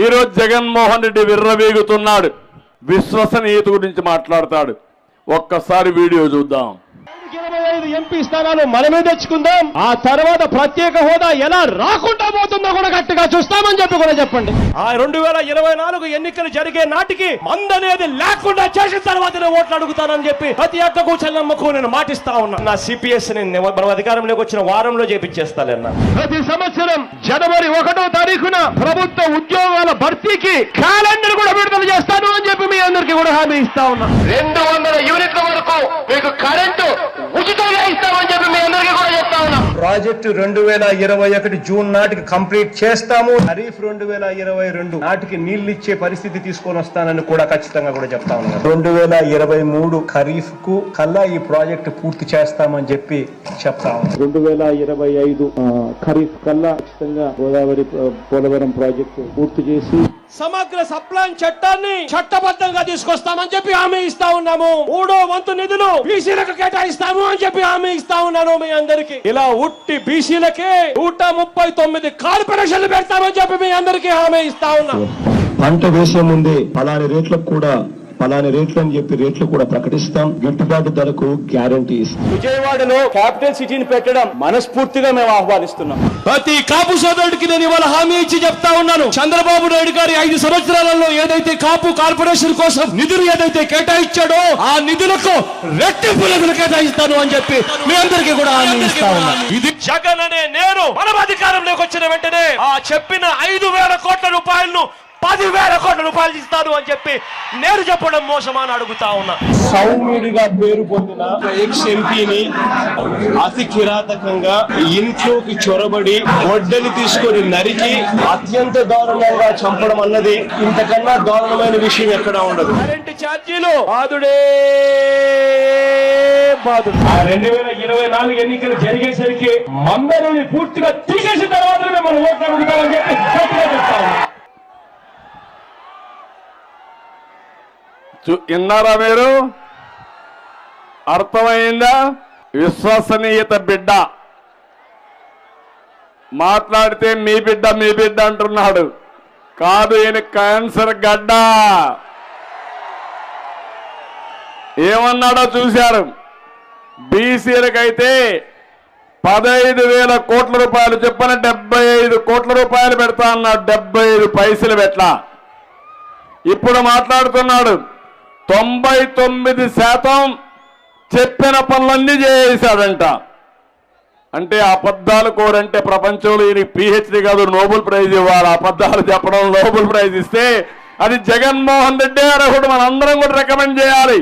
ఈరోజు జగన్మోహన్ రెడ్డి విర్రవీగుతున్నాడు, విశ్వసనీయత గురించి మాట్లాడతాడు. ఒక్కసారి వీడియో చూద్దాం. 25 ఎంపీ స్థానాలు మనమే తెచ్చుకుందాం. ఆ తర్వాత ప్రత్యేక హోదా ఎలా రాకుండా పోతుందో కూడా గట్టిగా చూస్తామని చెప్పి కూడా చెప్పండి. ఆ 2024 ఎన్నికలు జరిగే నాటికి మందనేది లేకుండా చేసిన తర్వాతనే ఓట్లు అడుగుతానని చెప్పి ప్రతి అక్కకు చెల్లమ్మకు నేను మాటిస్తా ఉన్నా. నా సిపిఎస్ మనం అధికారంలోకి వచ్చిన వారంలో చేపించేస్తానన్నా. ప్రతి సంవత్సరం జనవరి 1వ తారీఖున ప్రభుత్వ ఉద్యోగాల భర్తీకి క్యాలెండర్ కూడా విడుదల చేస్తాను అని చెప్పి మీ అందరికీ కూడా హామీ ఇస్తా ఉన్నా. 200 యూనిట్ల వరకు మీకు కరెంటు ఉచితంగా ఇస్తామని చెప్పి మీ అందరికీ కూడా చెప్తా ఉన్నాం. ప్రాజెక్టు 2021 జూన్ నాటికి కంప్లీట్ చేస్తాము. ఖరీఫ్ 2022 నాటికి నీళ్లు ఇచ్చే పరిస్థితి తీసుకొని వస్తానని కూడా ఖచ్చితంగా కూడా చెప్తా ఉన్నాం. 2023 ఖరీఫ్ కు కల్లా ఈ ప్రాజెక్టు పూర్తి చేస్తామని చెప్పి చెప్తా ఉన్నాం. 2025 ఖరీఫ్ కల్లా ఖచ్చితంగా గోదావరి పోలవరం ప్రాజెక్టు పూర్తి చేసి సమగ్ర సప్లాన్ చట్టాన్ని చట్టబద్ధంగా తీసుకొస్తామని చెప్పి హామీ ఇస్తా ఉన్నాము. 3వ వంతు నిధులు బీసీలకు కేటాయిస్తాము అని చెప్పి హామీ ఇస్తా ఉన్నాను మీ అందరికి. ఇలా ఉట్టి బీసీలకే 139 కార్పొరేషన్లు పెడతామని చెప్పి మీ అందరికి హామీ ఇస్తా ఉన్నాం. పంట వేసే ముందే పలాని రేట్లకు కూడా పలాని రేట్లు అని చెప్పి రేట్లు కూడా ప్రకటిస్తాం. గిట్టుబాటు ధరకు గ్యారంటీ ఇస్తాం. విజయవాడలో క్యాపిటల్ సిటీని పెట్టడం మనస్ఫూర్తిగా మేము ఆహ్వానిస్తున్నాం. ప్రతి కాపు సోదరుడికి నేను ఇవాళ హామీ ఇచ్చి చెప్తా ఉన్నాను. చంద్రబాబు నాయుడు గారి 5 సంవత్సరాలలో ఏదైతే కాపు కార్పొరేషన్ కోసం నిధులు ఏదైతే కేటాయించాడో ఆ నిధులకు రెట్టింపు నిధులు కేటాయిస్తాను అని చెప్పి మీ అందరికీ కూడా హామీ ఇస్తా ఉన్నాను. ఇది జగన్ అనే నేను మనం అధికారంలోకి వచ్చిన వెంటనే ఆ చెప్పిన 5,000 కోట్ల రూపాయలను 10,000 కోట్ల రూపాయలు ఇస్తాను అని చెప్పి నేను చెప్పడం మోసమా అని అడుగుతా ఉన్నా. సౌమ్యుడిగా పేరు పొందిన ఎక్స్ ఎంపీని అతి కిరాతకంగా ఇంట్లోకి చొరబడి గొడ్డలి తీసుకొని నరికి అత్యంత దారుణంగా చంపడం అన్నది ఇంతకన్నా దారుణమైన విషయం ఎక్కడా ఉండదు. కరెంటు ఛార్జీలు బాదుడే బాదుడు. 2024 ఎన్నికలు జరిగేసరికి మందరిని పూర్తిగా తీసేసిన తర్వాత మనం ఓట్లు అడుగుతామని చెప్పి గట్టిగా చెప్తా ఉన్నాం. విన్నారా మీరు? అర్థమైందా? విశ్వసనీయత బిడ్డ మాట్లాడితే మీ బిడ్డ అంటున్నాడు. కాదు, ఈయన క్యాన్సర్ గడ్డ. ఏమన్నాడో చూశారు. బీసీలకైతే 15,000 కోట్ల రూపాయలు చెప్పిన 75 కోట్ల రూపాయలు పెడతా అన్నాడు. 75 పైసలు పెట్టలా. ఇప్పుడు మాట్లాడుతున్నాడు 99% చెప్పిన పనులన్నీ చేశాడంట. అంటే అబద్ధాలు కోరంటే ప్రపంచంలో ఈయనకి PhD కాదు, నోబెల్ ప్రైజ్ ఇవ్వాలి. అబద్ధాలు చెప్పడం నోబెల్ ప్రైజ్ ఇస్తే అది జగన్మోహన్ రెడ్డి అర్హుడు. మనందరం కూడా రికమెండ్ చేయాలి.